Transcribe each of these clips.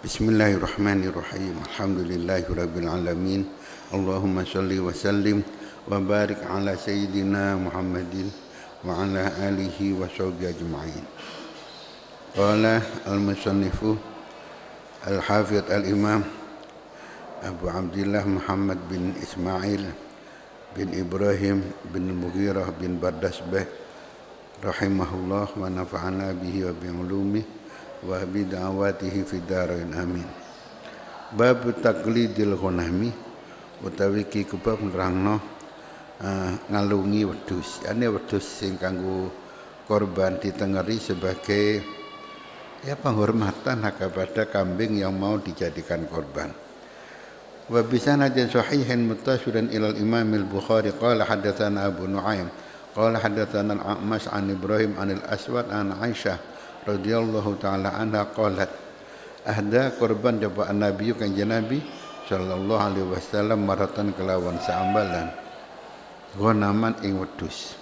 Bismillahirrahmanirrahim. Alhamdulillahirabbil alamin. Allahumma shalli wa sallim wa barik ala sayyidina Muhammadin wa ala alihi wa sahbihi ajma'in. Qala al-musannifu al-hafidh al-imam Abu Abdullah Muhammad bin Ismail bin Ibrahim bin Mughirah bin Bardasbah rahimahullah wa nafa'ana bihi wa bi ulumihi wa bi da'awatihi fi darain amin. Bab taqlidil ghanami utawi iki bab nerangno ngalungi wedhus. Ane wedhus sing kanggo korban ditengeri sebagai penghormatan kepada kambing yang mau dijadikan korban. Wa bisanadin sahihin muttasilan ila al-Imam al-Bukhari qala hadatsana Abu Nu'aim qala hadatsana al-A'mash an Ibrahim an al-Aswad an Aisyah radhiyallahu ta'ala anha qalat ahda korban jaba Nabi kanjeng Nabi sallallahu alaihi wasallam maratan kelawan saambalan ghanaman ing wedhus.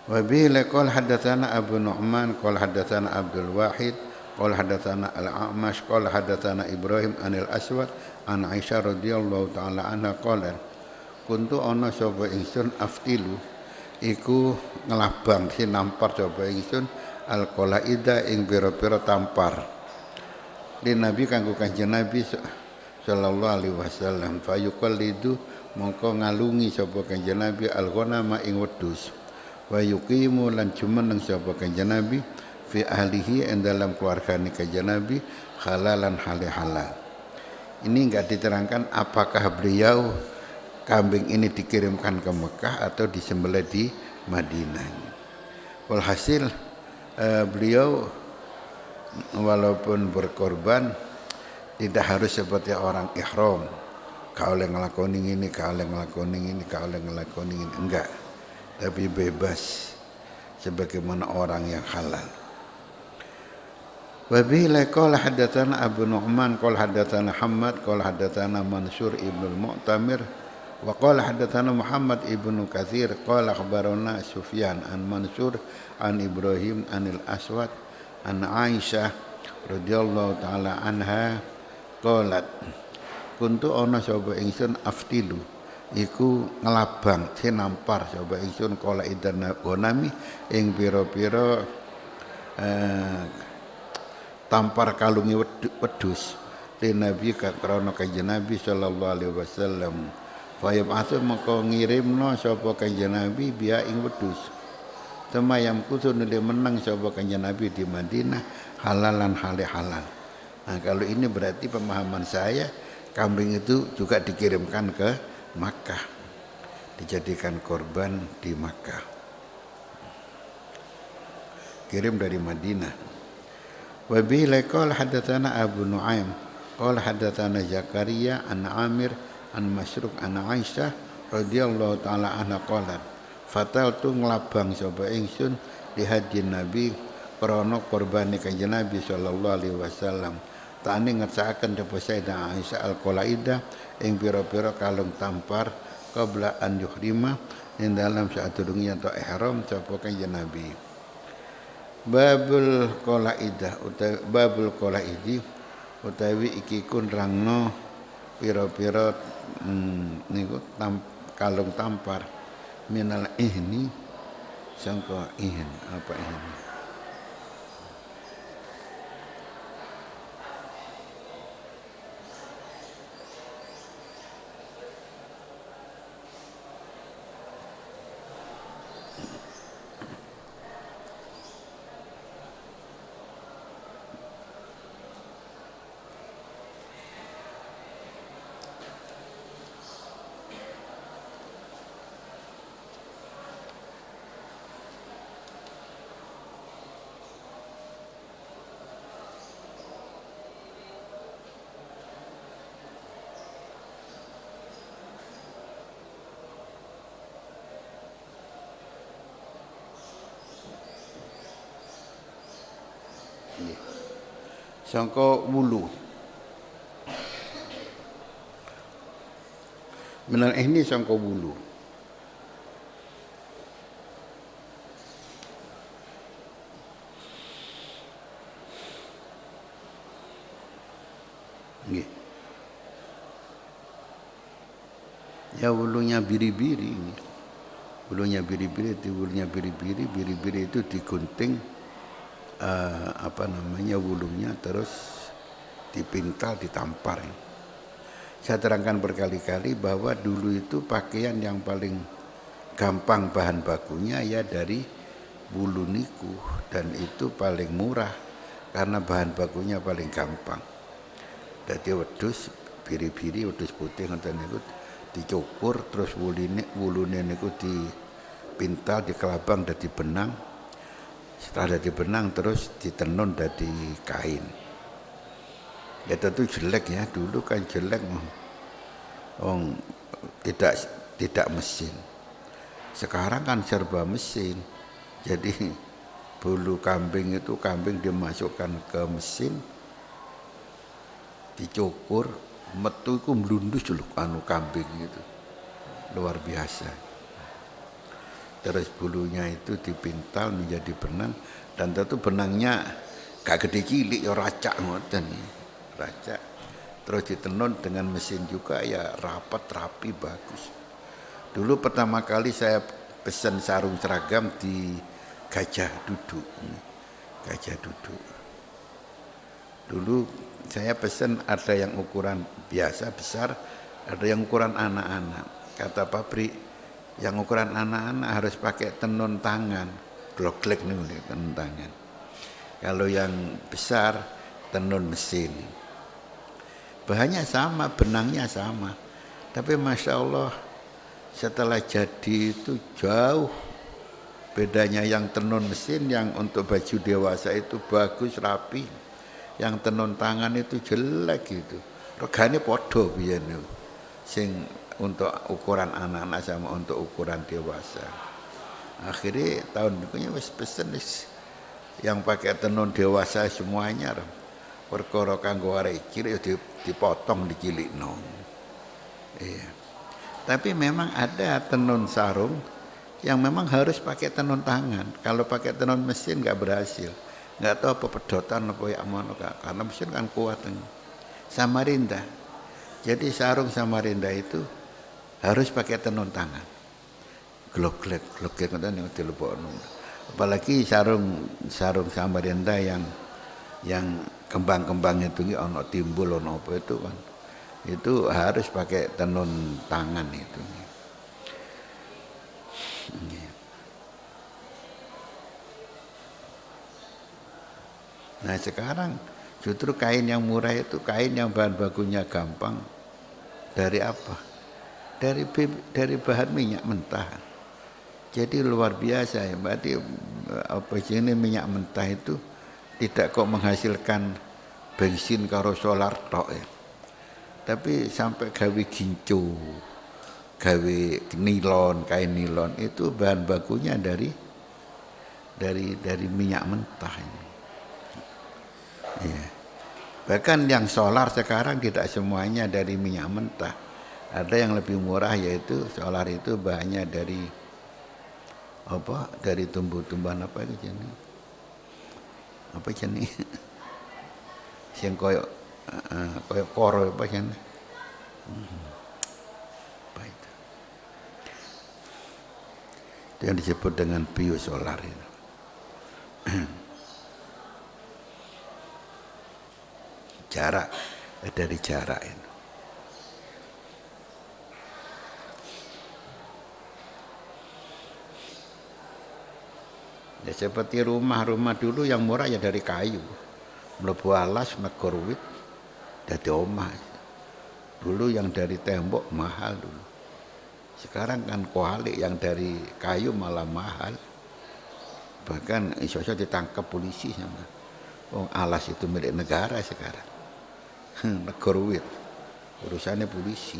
Wa bi laqal hadatsana Abu Nu'man qala hadatsana Abdul Wahid qala hadatsana Al-A'mash qala hadatsana Ibrahim anil Aswad an Aisyah radhiyallahu ta'ala anha qalat kuntu ana sapa ingsun aftilu iku ngelabang sinampar sapa ingsun al-qalaida ing pira-pira tampar di Nabi kanggo kanjeng Nabi sallallahu alaihi wasallam fayuqallidu mongko ngalungi sapa kanjeng Nabi al-ghanama ing wedhus wa yuqimu lan jumeneng sapa kanjeng Nabi fi ahlihi ing dalam keluargane kanjeng Nabi halalan halal. Ini enggak diterangkan apakah beliau kambing ini dikirimkan ke Mekah atau disembelih di Madinah. Walhasil beliau walaupun berkorban tidak harus seperti orang ihram, kau oleh ngelakoni ini, kau oleh ngelakoni ini, kau oleh ngelakoni ini, enggak, tapi bebas sebagaimana orang yang halal. Wa bihi qala hadatsana Abu Nu'man qala hadatsana Hammad qala hadatsana Mansur ibnu al-Mu'tamir wa qala hadatsana Muhammad ibnu Katsir qala akhbarana Sufyan an Mansur an Ibrahim anil Aswad an Aisyah radhiyallahu taala anha qalat kuntu ana sapa ingsun aftilu iku ngelabang sinampar sapa ingsun qala idan ghanami ing pira-pira tampar kalungi wedhus li Nabi krana kanjeng Nabi sallallahu alaihi wasallam fayab asul maka ngirimno sapa kanjeng Nabi biya ing wedhus temayam kusun dia menang sapa kanjeng Nabi di Madinah halalan halal. Nah, kalau ini berarti pemahaman saya kambing itu juga dikirimkan ke Makkah, dijadikan korban di Makkah, kirim dari Madinah. Wa bi laqal hadatsana Abu Nu'aim qala hadatsana Zakaria an Amir an Masruq an Aisyah radhiyallahu taala anha qalat fatal tu nglabang sapa ingsun di haji Nabi krana korbane kanjeng Nabi sallallahu alaihi wasallam tane ngersakaken sapa Sayyidah Aisyah al-Qalaida ing pira-pira kalung tampar qabla an yuhrima ing dalam saat durunge ento ihram sapa kanjeng Nabi. Babul qalaida utawi babul qalaidi utawi iki kun rangno pira-pira niku kalung tampar minal ihni sangka ihn apa ihni sangka wulu minal ihni sangka wulu Nggih. Ya bulunya biri-biri. Bulunya biri-biri itu biri-biri itu digunting apa namanya bulunya terus dipintal ditampar. Saya terangkan berkali-kali bahwa dulu itu pakaian yang paling gampang bahan bakunya ya dari bulu niku dan itu paling murah karena bahan bakunya paling gampang. Jadi wedhus biri-biri wedhus putih ngoten niku dicukur terus wulune niku dipintal dikelabang dadi benang. Setelah dadi benang terus ditenun dadi kain. Ya tentu jelek ya, dulu kan jelek, tidak mesin. Sekarang kan serba mesin. Jadi bulu kambing itu kambing dimasukkan ke mesin, dicukur, metu iku mlundus lho anu kambing itu. Luar biasa. Terus bulunya itu dipintal menjadi benang dan tentu benangnya gak gede cilik ya racak ngoten. Racak. Terus ditenun dengan mesin juga ya rapat rapi bagus. Dulu pertama kali saya pesan sarung seragam di Gajah Duduk. Gajah Duduk. Dulu saya pesan ada yang ukuran biasa besar, ada yang ukuran anak-anak. Kata pabrik, yang ukuran anak-anak harus pakai tenun tangan, gloglek nih tenun tangan. Kalau yang besar tenun mesin. Bahannya sama, benangnya sama. Tapi Masya Allah setelah jadi itu jauh bedanya. Yang tenun mesin yang untuk baju dewasa itu bagus rapi, yang tenun tangan itu jelek gitu. Regane padha biyen niku. Sing untuk ukuran anak-anak sama untuk ukuran dewasa. Akhirnya tahun niku wis pesen wis yang pakai tenun dewasa semuanya. Perkara kanggo arek cilik dipotong dicilikno. Iya. Tapi memang ada tenun sarung yang memang harus pakai tenun tangan. Kalau pakai tenun mesin nggak berhasil. Nggak tahu apa pedotan apa ya amono karena mesin kan kuat. Samarinda. Jadi sarung Samarinda itu harus pakai tenun tangan. Gloglek ngoten niku dilebokno. Apalagi sarung Samarinda yang kembang-kembang itu ono timbul ono apa itu kan. Itu harus pakai tenun tangan itu. Nah sekarang justru kain yang murah itu kain yang bahan bakunya gampang. Dari apa? Dari bahan minyak mentah. Jadi luar biasa ya. Berarti apa jenis minyak mentah itu tidak kok menghasilkan bensin karo solar tok ya. Tapi sampai gawe gincu, gawe nilon, kain nilon itu bahan bakunya dari minyak mentah ini. Ya. Bahkan yang solar sekarang tidak semuanya dari minyak mentah. Ada yang lebih murah yaitu solar itu bahannya dari apa? Dari tumbuh-tumbuhan apa itu jenis? Apa jenis? Sing koyo koro apa jenis? Apa itu? Itu yang disebut dengan biosolar itu. Jarak dari jarak itu. Ya seperti rumah-rumah dulu yang murah ya dari kayu. Mlebu alas negor wit dadi omah. Dulu yang dari tembok mahal dulu. Sekarang kan kuali yang dari kayu malah mahal. Bahkan iso-iso ditangkap polisi sama. Oh, alas itu milik negara sekarang. Negor wit. Urusannya polisi.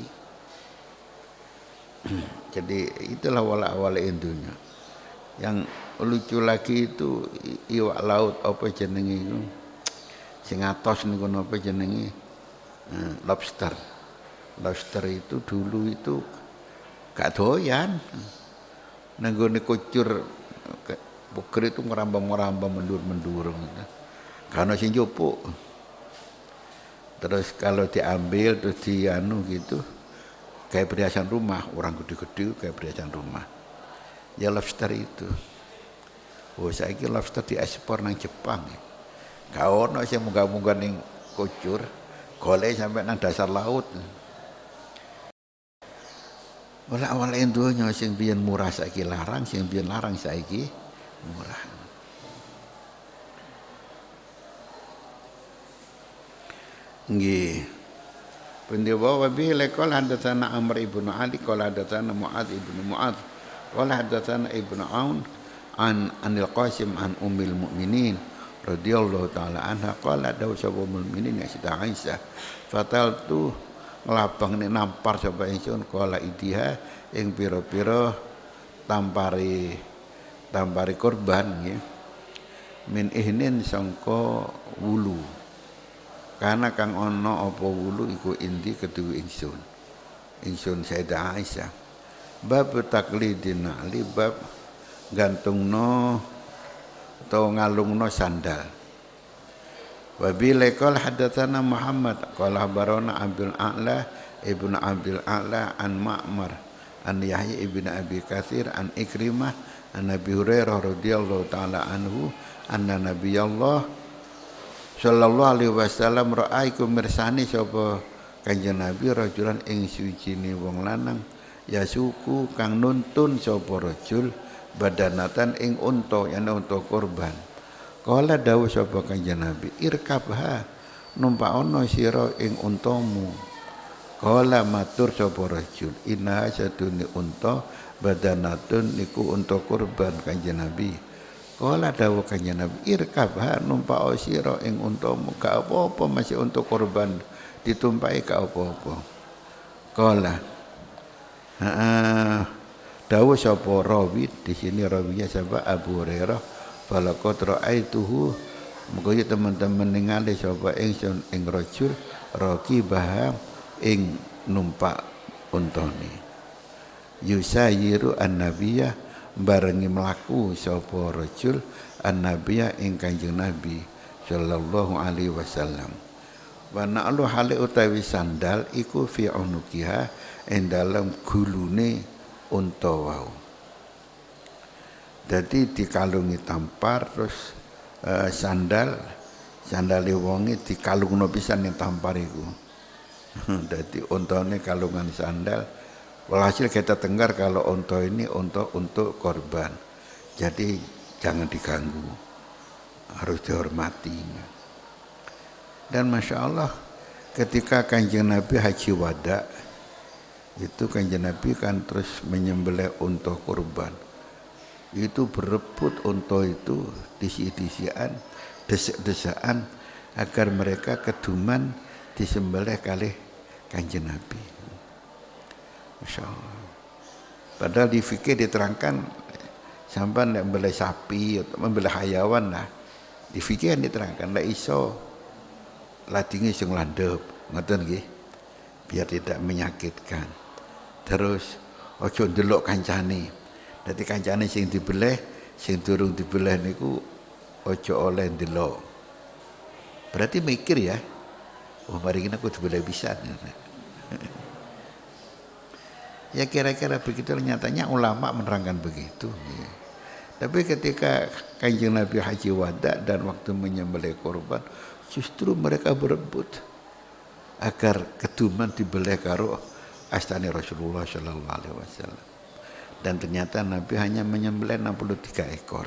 Jadi itulah wala-wala Indonesia. Yang lucu lagi itu iwak laut apa jenenge itu? Sing atos niku napa jenenge? Lobster. Lobster itu dulu itu gak doyan. Nang gone kucur puger itu ngerambam-ngerambam mendur-mendur. Karena sing njupuk. Terus kalau diambil terus dianu gitu kayak perhiasan rumah, orang gede-gede kayak perhiasan rumah. Ya lobster itu. Oh saiki lobster diekspor nang Jepang. Gak ono sing munggah-munggah ning kucur, golek sampai nang dasar laut. Wala-wala donya sing biyen murah saiki larang, sing biyen larang saiki murah. Nggih. Pendewa wabi lekol hadatsana Amr ibnu Ali qala hadatsana Mu'adz ibnu Mu'adz qala hadatsana Ibnu Aun anil Qasim an ummil mukminin radhiyallahu taala anha qala dawu sapa mukminin ya Siti Aisyah fatal tu nglabang nek nampar sapa ingsun qala idiha ing pira-pira tampari kurban nggih min ihnin sangka wulu karena kang ana apa wulu iku indi kedue ingsun Sayyidah Aisyah bab taklidin ali bab gantungno atau ngalungno sandal wa bilaqal hadatsana Muhammad qala barana Abdul A'la ibnu Abdul A'la an Ma'mar an Yahya ibnu Abi Katsir an Ikrimah an Nabi Hurairah radhiyallahu taala anhu anna nabiyallah sallallahu alaihi wasallam ra'aiku mirsani sapa Kanjeng Nabi rajulan ing sucine wong lanang ya suku kang nuntun sapa rajul badanatan ing unta yen unta kurban. Kala dawuh sapa Kanjeng Nabi irkabha numpak ana sira ing untamu. Kala matur sapa rajul inna satune unta badanatun niku unta kurban Kanjeng Nabi. Kala dawuh Kanjeng Nabi irkabha numpak sira ing untamu gak apa-apa masih untuk kurban ditumpaki gak apa-apa. Kala dawuh sapa rawi di sini rawinya sapa Abu Hurairah falaqad ra'aituhu muga teman-teman ningali sapa ingsun ing rajul raqibah ing numpak untane yusayiru annabiyah barengi melaku sapa rajul annabiyya ing Kanjeng Nabi sallallahu alaihi wasallam wa na'lu hale utawi sandal iku fi unukiha ing dalem gulune unta wau dadi dikalungi tampar terus sandale wonge dikalungno pisan ning tampar iku dadi untane kalungan sandal. Walhasil kita dengar kalau unta ini untuk korban. Jadi jangan diganggu. Harus dihormati. Dan Masya Allah ketika Kanjeng Nabi haji wada itu Kanjeng Nabi kan terus menyembelih unta korban. Itu berebut unta itu disi-disian, desek-desakan agar mereka keduman disembelih kali Kanjeng Nabi. Masya Allah. Padahal di fikih diterangkan sampai nak membeli sapi atau membeli hayawan lah. Di fikih diterangkan lah iso ladinge sing landhep, ngoten nggih. Biar tidak menyakitkan. Terus ojo ndelok kancane. Dadi kancane sing dibeleh, sing durung dibeleh niku ojo oleh ndelok. Berarti mikir ya. Oh mari aku dibeleh bisa. Ya kira-kira begitu nyatanya ulama menerangkan begitu. Ya. Tapi ketika Kanjeng Nabi haji wada dan waktu menyembelih korban, justru mereka berebut agar keduman dibeleh karo astane Rasulullah sallallahu alaihi wasallam. Dan ternyata Nabi hanya menyembelih 63 ekor.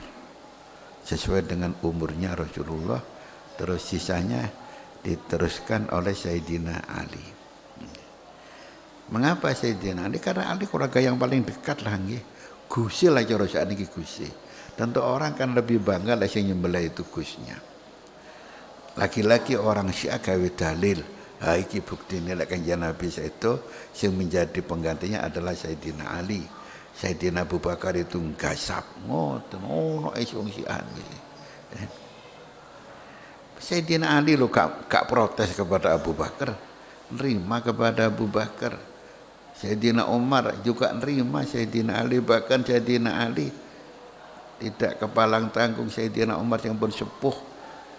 Sesuai dengan umurnya Rasulullah, terus sisanya diteruskan oleh Sayyidina Ali. Mengapa Sayyidina Ali? Karena Ali keluarga yang paling dekat lah nggih. Gusi lah cara sakniki Gusi. Tentu orang kan lebih bangga lah sing nyembelih itu Gusnya. Laki-laki orang Syiah gawe dalil. Ha iki buktine lek Kanjeng Nabi itu sing menjadi penggantinya adalah Sayyidina Ali. Sayyidina Abu Bakar itu gasap ngoten ono wong Syiah nggih. Sayyidina Ali lo gak protes kepada Abu Bakar, nerima kepada Abu Bakar. Sayyidina Umar juga nerima Sayyidina Ali, bahkan Sayyidina Ali tidak kepalang tanggung Sayyidina Umar yang pun sepuh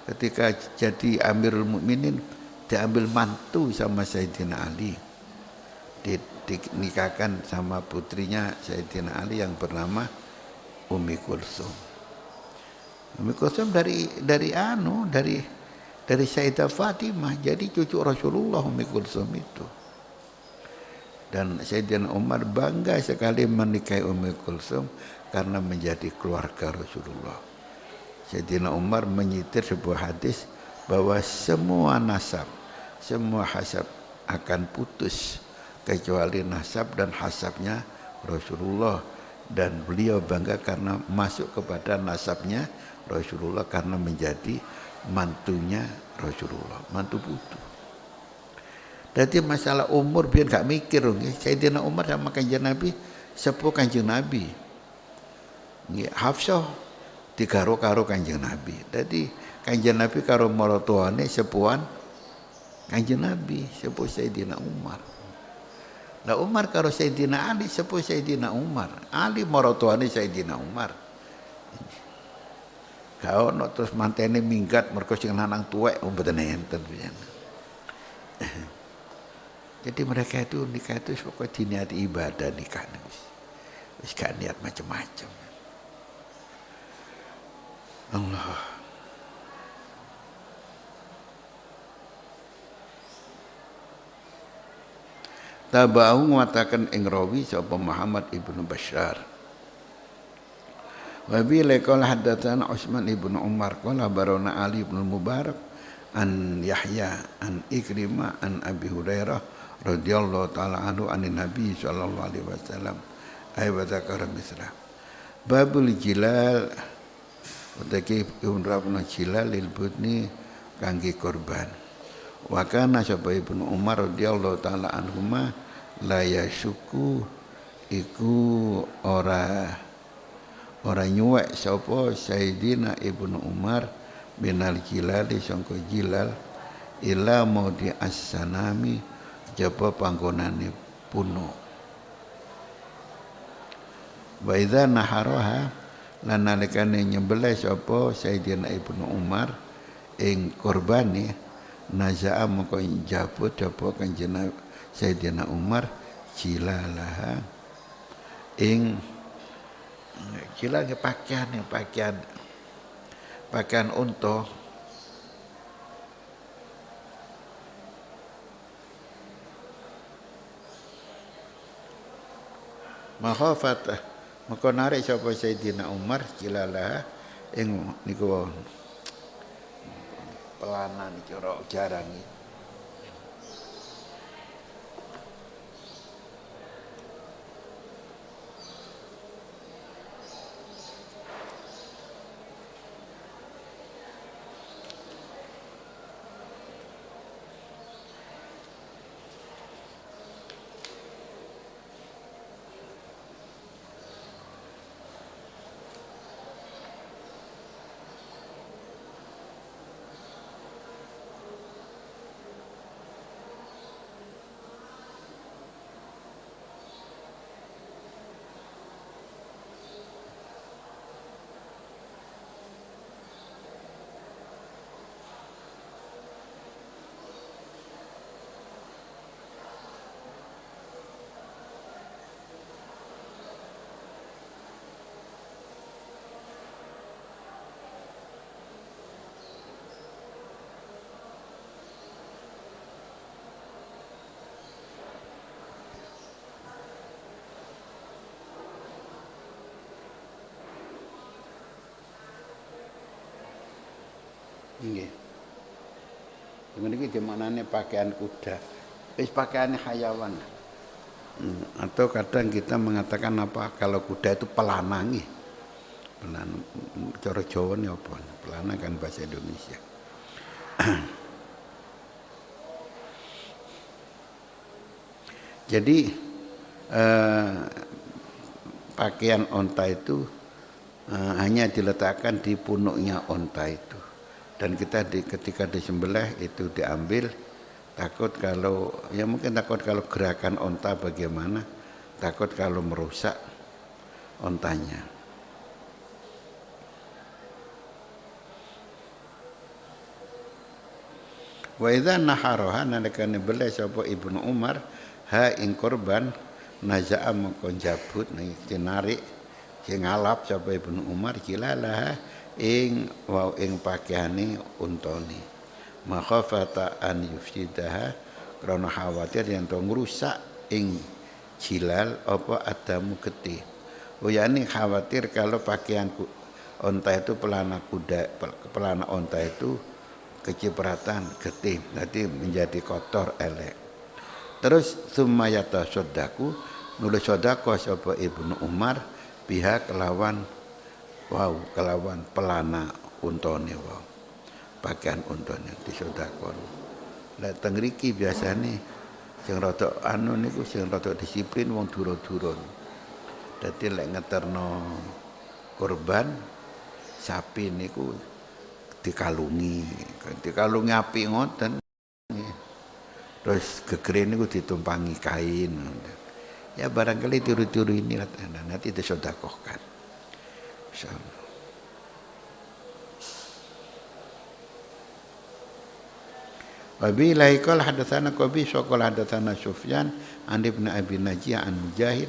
ketika jadi Amirul Mukminin diambil mantu sama Sayyidina Ali, dinikahkan sama putrinya Sayyidina Ali yang bernama Ummi Kulsum. Ummi Kulsum dari Sayyidah Fatimah, jadi cucu Rasulullah Ummi Kulsum itu. Dan Sayyidina Umar bangga sekali menikahi Ummi Kulsum karena menjadi keluarga Rasulullah. Sayyidina Umar menyitir sebuah hadis bahwa semua nasab, semua hasab akan putus kecuali nasab dan hasabnya Rasulullah, dan beliau bangga karena masuk kepada nasabnya Rasulullah karena menjadi mantunya Rasulullah, mantu putu. Jadi masalah umur biar gak mikir dong. Sayyidina Umar sama Kanjeng Nabi sepuh Kanjeng Nabi. Hafsah digaro karo Kanjeng Nabi. Jadi Kanjeng Nabi karo maratuane sepuhan Kanjeng Nabi, sepuh Sayyidina Umar. Nah Umar karo Sayyidina Ali sepuh Sayyidina Umar. Ali maratuane Sayyidina Umar. Kau ono terus mantene minggat mergo sing lanang tuwek mboten enten. Jadi mereka itu nikah itu pokoknya diniati ibadah nikah. Wis gak niat macam-macam. Allah. Tabau mengatakan ing rawi sapa Muhammad ibnu Bashar. Wa bi laqala hadatsana Utsman ibnu Umar qala barona Ali ibnu Mubarak an Yahya an Ikrimah an Abi Hurairah radhiyallahu taala anhu anin Nabi sallallahu alaihi wasallam ay wa dzakara misra babul jilal utawi umrahna jilal lil budni kangge korban wa kana sapa Ibnu Umar radhiyallahu taala anhuma la yasuku iku ora nyuwek sapa Sayyidina Ibnu Umar binal jilali sangka jilal ila maudi as-sanami jaba panggonane puno. Wa idza naharaha lan nalikane nyembelih sapa Sayyidina Ibnu Umar ing kurbane naza'a moko njabut sapa Kanjeng Sayyidina Umar jilalaha ing jilal pakaian unta. Makhafat maka narik sapa Sayyidina Umar jilalah ing niku pelanan cara jarang iki. Nggih. Ini dimaknane pakaian kuda. Wis pakaiannya hayawan. Atau kadang kita mengatakan apa kalau kuda itu pelana nggih. Pelana cara Jawa ni apa? Pelana kan bahasa Indonesia. Jadi pakaian onta itu hanya diletakkan di punuknya onta itu. Dan kita ketika disembelih itu diambil, takut kalau ya mungkin takut kalau gerakan onta bagaimana, takut kalau merusak ontanya. Wa idza naharaha nalikane beleh sapa Ibnu Umar ha ing korban naza'a mongko jabut narik sing ngalap sapa Ibnu Umar kilalah ing ing pakaiane untane makhafata an yufsidaha krana khawatir yen to ngrusak ing jilal apa adamu getih. Yani khawatir kalau pakaian onta itu pelana onta itu kecipratan getih, nanti menjadi kotor elek. Terus sumayata sodaku nulis sodako sapa Ibnu Umar pihak kelawan pelana untone pakaian untone disodakon. Lah teng mriki biasane sing rada niku sing rada disiplin wong durun-durun. Dadi lek ngeterno korban sapi niku dikalungi apik ngoten. Terus gegere niku ditumpangi kain. Ya barangkali tiru-tiru ini nanti disedekahkan. Insyaallah. Wa billahi qala hadatsana Qabis wa qala hadatsana Sufyan an Ibnu Abi Najih an Mujahid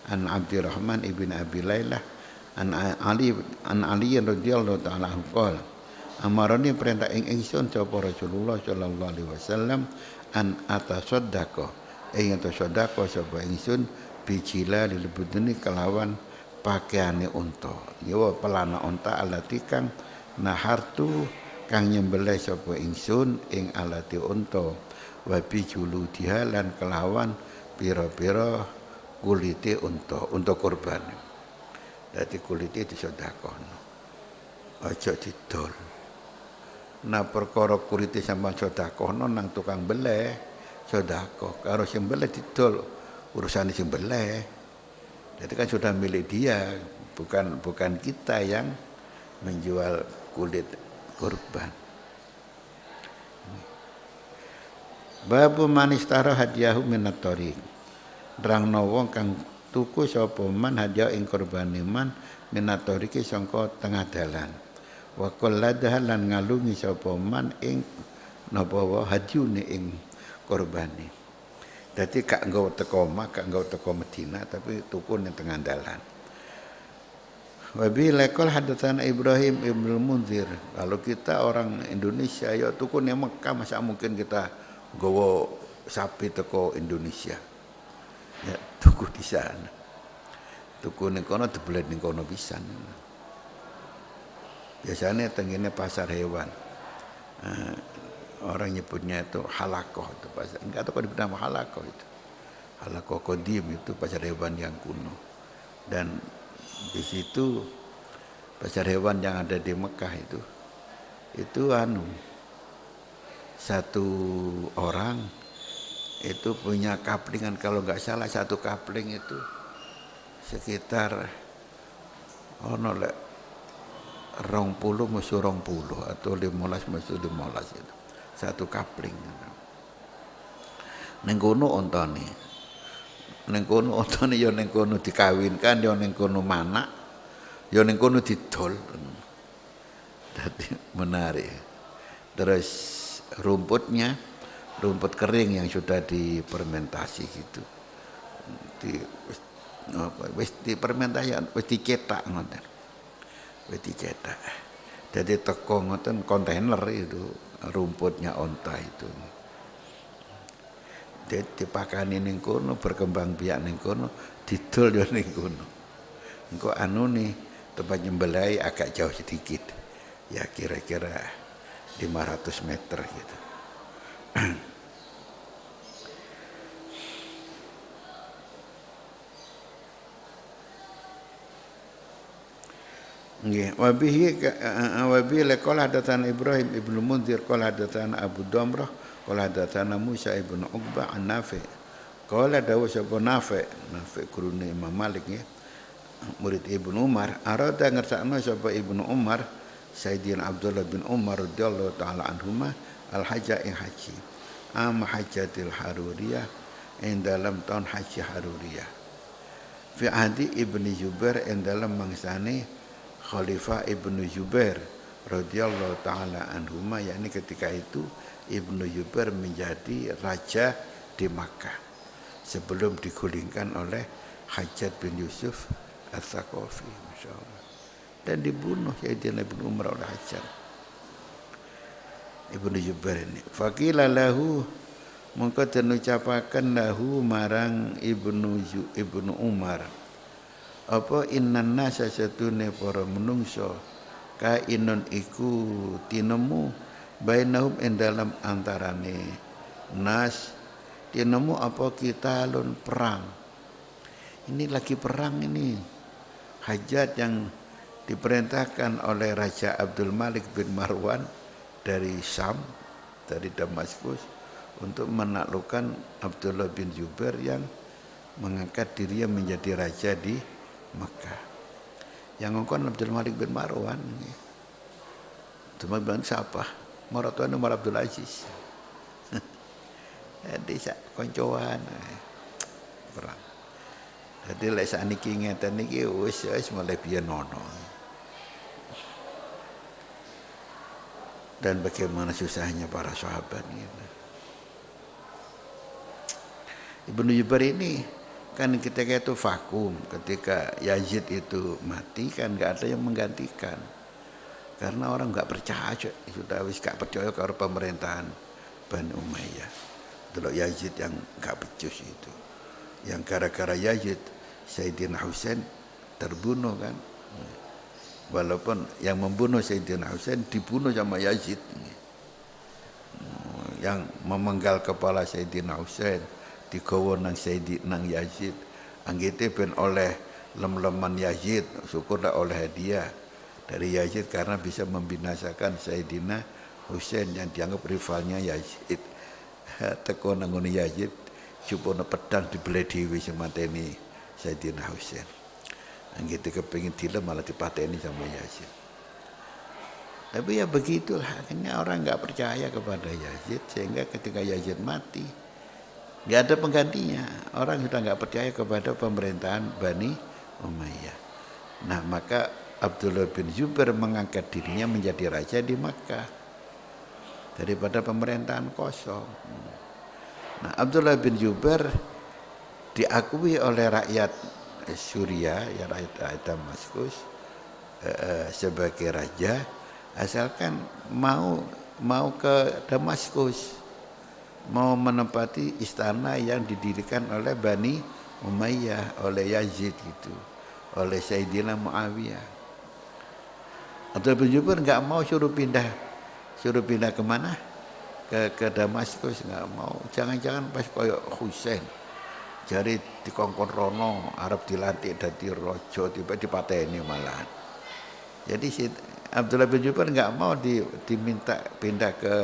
an Abdurrahman ibn Abi Lailah an Ali radhiyallahu ta'ala anhu qala amarani perintah ing ingsun sapa Rasulullah sallallahu alaihi wasallam an atasaddaqa ing atasaddaqa sapa ingsun bijila lilbudni kelawan pakaiane unta ya pelana unta alati kang nahartu kang nyembelih sapa ingsun ing alati unta wa bijulu dihalan kelawan pira-pira kulite untuk korban. Dadi kulite disedekahno. Aja didol. Nah perkara kulite sampeyan sedekahno nang tukang beleh sedekah. Karo sing beleh didol urusane sing beleh. Jadi kan sudah milik dia, bukan kita yang menjual kulit korban. Babu manistara hadiyahu minat tariq. Drangno wong kang tuku sapa man hadiah ing kurbane man minatoriki sangka tengah dalan. Wa qalladah lan ngalungi sapa man ing napa wa hadiune ing kurbane. Dadi gak nggawa teko Makkah, gak nggawa teko Madinah tapi tuku ning tengah dalan. Wa bi laqal hadatsana Ibrahim ibnu Munzir. Kalau kita orang Indonesia ya tuku ning Mekah masa mungkin kita nggawa sapi teko Indonesia. Ya tuku di sana. Tuku ning kono dibeli ning kono pisan. Biasanya tengene pasar hewan. Orang nyebutnya itu halakoh itu pasar. Enggak tahu kalau bernama halakoh itu. Halakoh Qadim itu pasar hewan yang kuno. Dan di situ pasar hewan yang ada di Mekah itu satu orang itu punya kaplingan kalau nggak salah satu kapling itu sekitar 20 musuh 20 atau 15 musuh 15 itu satu kapling. Ning kono ontane ya ning kono dikawinkan ya ning kono manak ya ning kono didol. Jadi menarik. Terus rumput kering yang sudah difermentasi gitu. Wis difermentasi wis dicetak ngoten. Wis dicetak. Jadi teko ngoten kontainer itu rumputnya onta itu. Dipakani ning kono berkembang biak ning kono didol yo ning kono. Engko nih tempat nyembelih agak jauh sedikit. Ya kira-kira 500 meter gitu. Nggih, wa bihi qala hadatsana Ibrahim ibnu Munzir qala hadatsana Abu Damrah qala hadatsana Musa ibnu Uqbah an Nafi. Qala dawu sapa Nafi gurune Imam Malik nggih. Murid Ibnu Umar arada ngersakno sapa Ibnu Umar Sayyidina Abdullah bin Umar radhiyallahu taala anhuma al-hajja ing haji. Hajjatil Haruriyah ing dalam tahun haji Haruriyah. Fi ahdi Ibnu Jubair ing dalam mangsane Khalifah Ibnu Jubair radhiyallahu taala anhuma, yakni ketika itu Ibnu Jubair menjadi raja di Makkah sebelum digulingkan oleh Hajjaj bin Yusuf Ats-Tsaqafi, masyaallah, dan dibunuh Sayyidina Ibnu Umar oleh Hajjaj. Ibnu Jubair ini faqila lahu, mongko den ucapaken lahu marang Ibnu Umar, apa innan nasa satune para menungso kainun iku tinemu bainahum ing dalam antarane nas, tinemu apa kita lun perang. Ini lagi perang ini. Hajjaj yang diperintahkan oleh Raja Abdul Malik bin Marwan dari Syam, dari Damaskus, untuk menaklukkan Abdullah bin Jubair yang mengangkat dirinya menjadi raja di Mekah. Yang ngongkon Abdul Malik bin Marwan. Cuma bilang siapa? Maratuan Umar Abdul Aziz. Jadi koncoan perang. Jadi lek sakniki ngeten niki wis mulai biyen ono. Dan bagaimana susahnya para sahabat gitu. Ibnu Jubair ini kan ketika itu vakum, ketika Yazid itu mati kan nggak ada yang menggantikan, karena orang nggak percaya, sudah wis nggak percaya kalau pemerintahan Bani Umayyah. Dulu Yazid yang nggak becus itu, yang gara-gara Yazid Sayyidina Husain terbunuh kan. Walaupun yang membunuh Sayyidina Husain dibunuh sama Yazid, yang memenggal kepala Sayyidina Husain digawa nang Sayyidina Yazid, anggite ben oleh lem-leman Yazid, syukurlah oleh hadiah dari Yazid karena bisa membinasakan Sayyidina Husain yang dianggap rivalnya Yazid. Teko nang ngene Yazid supaya pedang dibeleh dhewe semateni Sayyidina Husain. Anggite kepengin dilem malah dipateni sama Yazid. Tapi ya begitulah, akhirnya orang nggak percaya kepada Yazid, sehingga ketika Yazid mati nggak ada penggantinya. Orang sudah nggak percaya kepada pemerintahan Bani Umayyah. Nah, maka Abdullah bin Jubair mengangkat dirinya menjadi raja di Makkah daripada pemerintahan kosong. Nah, Abdullah bin Jubair diakui oleh rakyat Suriah, ya rakyat Damaskus, sebagai raja, asalkan mau ke Damaskus, mau menempati istana yang didirikan oleh Bani Umayyah, oleh Yazid gitu, oleh Sayyidina Muawiyah. Abdullah bin Jubair nggak mau suruh pindah kemana? Ke Damaskus, nggak mau. Jangan-jangan pas koyok Husain, jari dikongkon rono arep dilantik dadi raja, tiba dipateni malahan. Jadi si Abdullah bin Jubair nggak mau diminta pindah ke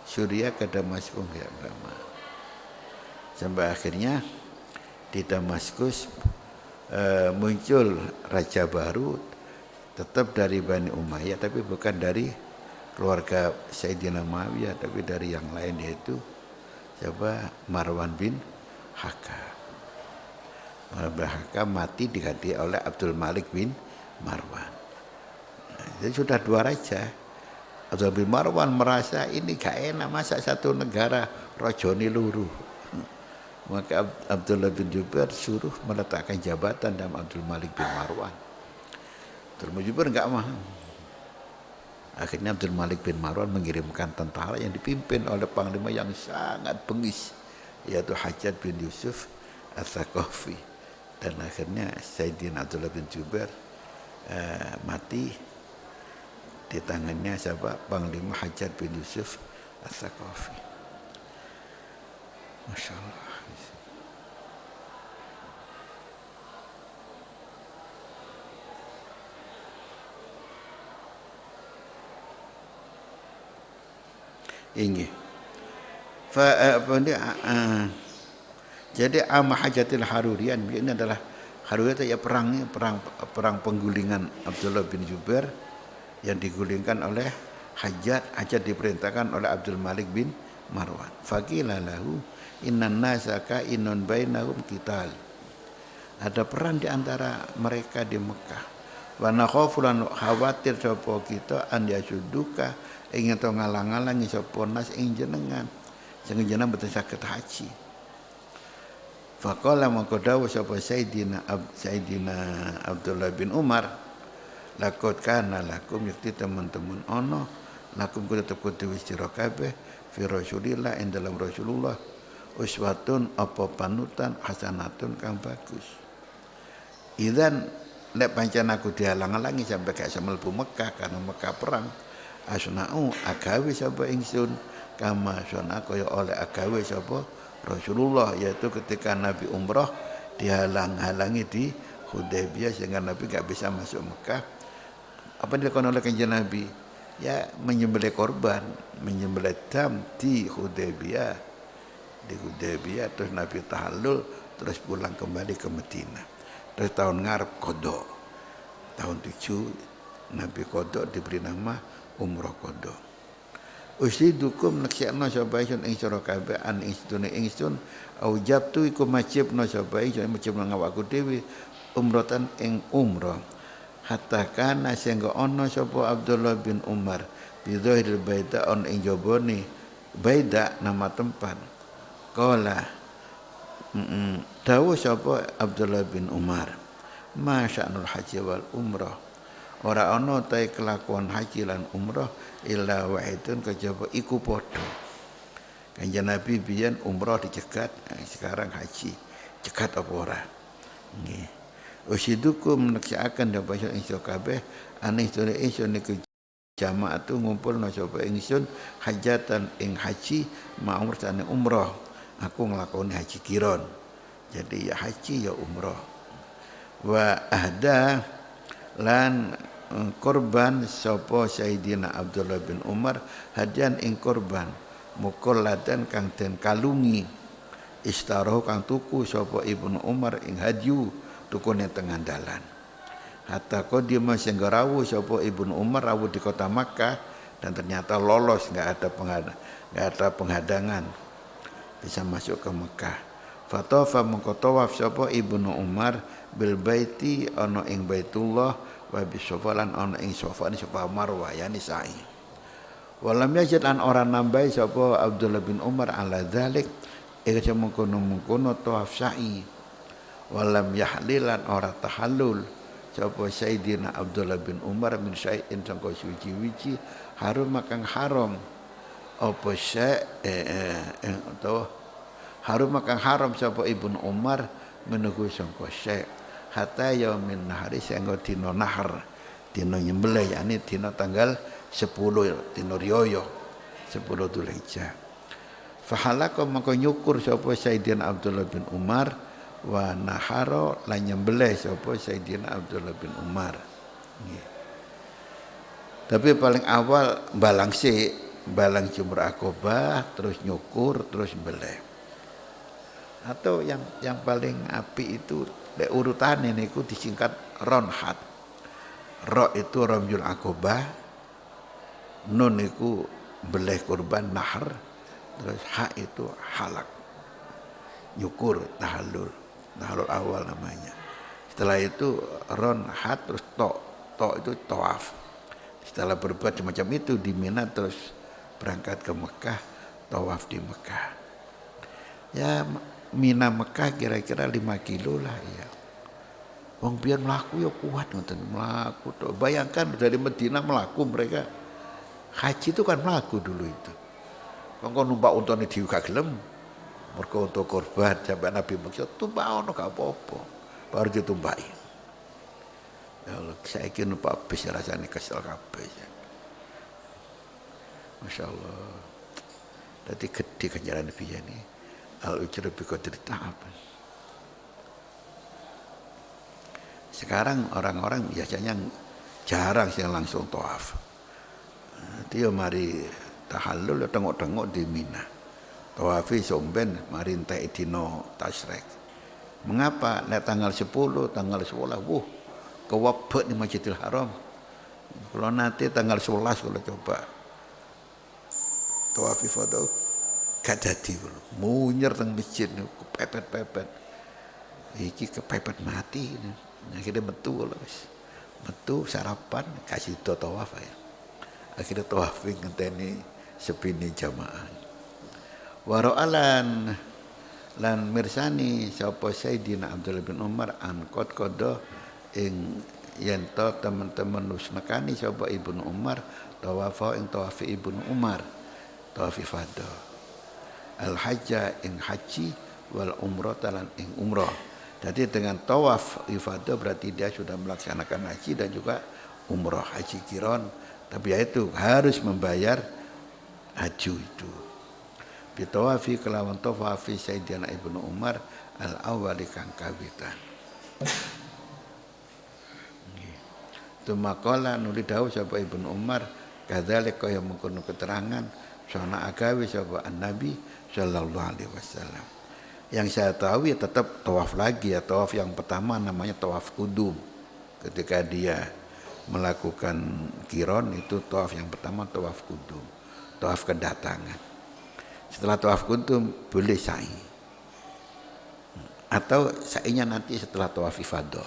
Suriah, ke Damaskus, nggak mau. Sampai akhirnya di Damaskus muncul raja baru, tetap dari Bani Umayyah, tapi bukan dari keluarga Sayyidina Muawiyah, tapi dari yang lain, yaitu Marwan bin Hakam. Marwan bin Hakam mati diganti oleh Abdul Malik bin Marwan. Jadi sudah dua raja. Abdul bin Marwan merasa ini gak enak, masa satu negara rajane luru. Maka Abdullah bin Jubair suruh meletakkan jabatan dalam Abdul Malik bin Marwan. Abdul bin Jubair enggak mau. Akhirnya Abdul Malik bin Marwan mengirimkan tentara yang dipimpin oleh panglima yang sangat bengis, yaitu Hajjaj bin Yusuf Ats-Tsaqafi. Dan akhirnya Sayyidina Abdullah bin Jubair mati di tangannya panglima Hajjaj bin Yusuf Ats-Tsaqafi. Masya Allah. Ini jadi Hajatil Harurian ini adalah Haruriyah ya perang penggulingan Abdullah bin Jubair yang digulingkan oleh Hajjaj diperintahkan oleh Abdul Malik bin Marwan. Faqila lahu innan nasa kainun bainahum qital. Ada perang di antara mereka di Mekah. Wa nakhafu lan khawatir sapa kita an yasuduka ing to ngalang-alangi sapa nas ing jenengan sing jenengan boten saged haji. Faqala maka dawuh sapa Sayyidina Abdullah bin Umar, lakot kana lakum yakti teman-teman ono lakum kudu kudu sira kabeh fi Rasulillah ing dalam Rasulullah uswatun apa panutan hasanatun kang bagus. Idzan lek pancen aku dihalang-halangi sampai gak iso mlebu Mekah karena Mekah perang, asna'u agawe sapa ingsun kama sona kaya oleh agawe sapa Rasulullah, yaitu ketika Nabi umrah dihalang-halangi di Hudaybiyah sehingga Nabi gak bisa masuk Mekah. Apa yang dilakukan oleh kanjeng Nabi? Ya menyembelih korban, menyembelih dam di Hudaybiyah. Di Hudaybiyah terus Nabi tahallul terus pulang kembali ke Madinah. Terus tahun ngarep qada. Tahun 7 Nabi qada diberi nama umrah qada. Uslidukum naksiyana sapa ingsun ing sira kabeh an ingsun aujabtu iku majibna sapa ingsun majibna ngawakku dhewe umratan ing umrah. Hatta kana sehingga ana sapa Abdullah bin Umar bidhahil baida on ing jabone baida nama tempat. Qala dawuh sapa Abdullah bin Umar, masya'nul haji wal umrah. Ora ana ta kelakuan haji lan umrah illa wahidun kejaba iku padha. Kanjeng Nabi biyen umrah dicegat, sekarang haji. Cegat apa ora? Nggih. Usidukum naksaaken dapat ingsun kabeh ane ingsun niku jamaah tu ngumpulna sapa ingsun hajatan ing haji ma'umrah tane umrah. Aku nglakoni haji kiron. Jadi ya haji ya umrah. Wa ahda lan korban sapa Sayyidina Abdullah bin Umar hadian ing korban mukolladan kang den kalungi istaroh kang tuku sapa Ibnu Umar ing hadyu tukune tengah dalan. Hatta qadima sehingga rawuh sapa Ibnu Umar rawuh di kota Makkah dan ternyata lolos, enggak ada penghadangan bisa masuk ke Mekah. Fatafa mengko tawaf sapa Ibnu Umar bil baiti ana ing Baitullah wa bisofalan ana ing sofa Marwah yani sa'i. Walam yajid an orang nambahi sapa Abdullah bin Umar ala dzalik ing mengkono tawaf sa'i. Walam yahlilan ora tahallul sapa Sayyidina Abdullah bin Umar min syai'in sangka suci-wici harum kang haram apa atau harum kang haram sapa Ibnu Umar menunggu sangka syai' hatta yaumin nahari sehingga dina nahar dina nyembelih yakni dina tanggal 10 dina riyaya 10 Dzulhijjah. Fahalaka maka nyukur sapa Sayyidina Abdullah bin Umar wa nahara lan nyembelih sapa Sayyidina Abdullah bin Umar. Nggih. Tapi paling awal balang jumrah Aqabah terus nyukur terus mbelih. Atau yang paling api itu urutan ini ku disingkat ronhat. Ro itu Ramyul Aqabah, nun itu beleh kurban nahar, terus ha itu halak. Nyukur tahallul awal namanya. Setelah itu ronhat terus to itu tawaf. Setelah berbuat semacam itu di Mina terus berangkat ke Mekah, tawaf di Mekah. Ya Mina Mekah kira-kira 5 kilo lah ya. Wong biar melaku ya kuat ngoten melaku. Bayangkan dari Medina melaku mereka. Haji itu kan melaku dulu itu. Wong kon numpak untane dhewe gak gelem. Mergo untuk korban sampai Nabi maksud tumbak ono gak apa-apa. Baru ditumbaki. Ya Allah, saiki numpak bis rasane kesel kabeh. Masyaallah. Dadi gede ganjaran Nabi ini. Al-ujra bi qadri ta'ab. Sekarang orang-orang biasanya jarang sih langsung tawaf. Dia mari tahallul tengok-tengok di Mina. Tawafi somben mari entek dina tasyrik. Mengapa nek tanggal 10, tanggal 11 kewabek di Masjidil Haram. Kalau nanti tanggal 11 kalau coba tawafi fadau gak jadi munyer teng masjid kepepet-pepet iki kepepet mati akhirnya metu wis metu sarapan kasih tawaf ya. Akhirnya tawafing ngenteni sepini jamaah. Waro'alan lan mirsani sapa Sayyidina Abdullah bin Umar angkot kodo ing yen to teman-teman nusnakani sapa Ibnu Umar tawafa ing tawafi Ibnu Umar tawafi fadha al hajja ing haji wal umrah talan ing umrah. Jadi dengan tawaf ifadah berarti dia sudah melaksanakan haji dan juga umrah haji kiron. Tapi ya itu harus membayar haji itu. Bitawafi kelawan tawafi Sayyidina Ibnu Umar al-awwali kang kawitan. Tumaqala nuli dawuh sapa Ibnu Umar kadzalik kaya mengkono keterangan sana agawe sapa Nabi sallallahu alaihi wasallam. Yang saya tahu ya tetap tawaf lagi ya, tawaf yang pertama namanya tawaf kudum. Ketika dia melakukan kiron itu tawaf yang pertama tawaf kudum, tawaf kedatangan. Setelah tawaf kudum boleh sa'i. Atau sa'inya nanti setelah tawaf ifadah.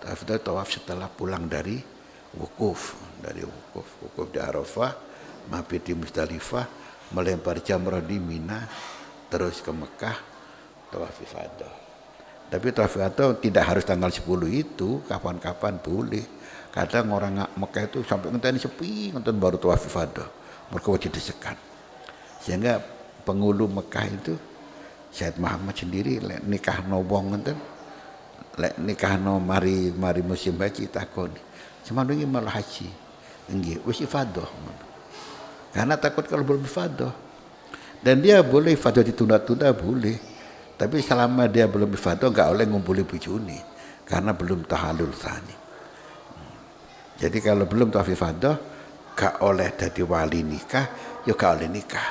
Tawaf itu tawaf setelah pulang dari wukuf di Arafah, mabit di Musdalifah, melempar jamrah di Mina, terus ke Mekah, tawaf ifadah. Tapi tawaf ifadah tidak harus tanggal 10 itu, kapan-kapan boleh. Kadang orang Mekah itu sampai ngenteni sepi, ngenten baru tawaf ifadah. Mereka wajib desekan. Sehingga penghulu Mekah itu Syed Muhammad sendiri lek nikahno wong ngenten, lek nikahno mari musim haji takoni. Semana iki malah haji. Nggih, wis ifadah. Karena takut kalau belum ifadah. Dan dia boleh ifadah ditunda-tunda boleh. Tapi selama dia belum ifadah enggak oleh ngumpuli bojone karena belum tahallul tsani. Jadi kalau belum tawaf ifadah enggak oleh dadi wali nikah, ya enggak oleh nikah.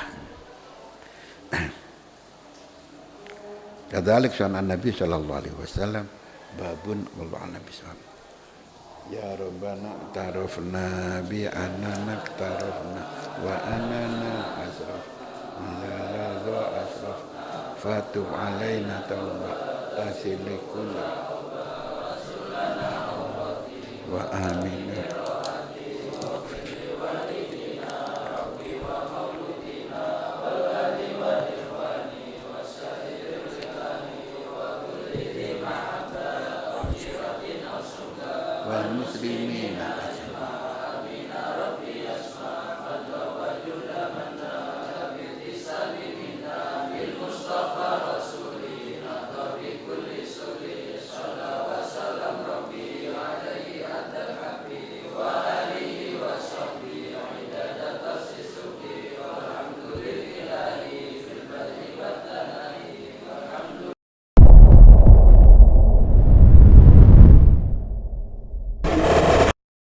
Kadzalik sunan Nabi sallallahu alaihi wasallam babun wallahu a'lam bishawab. Ya Rabbana tarafna bi annana tarafna wa annana asraf la la asraf fatub alaina tauba tasilikul wa amin.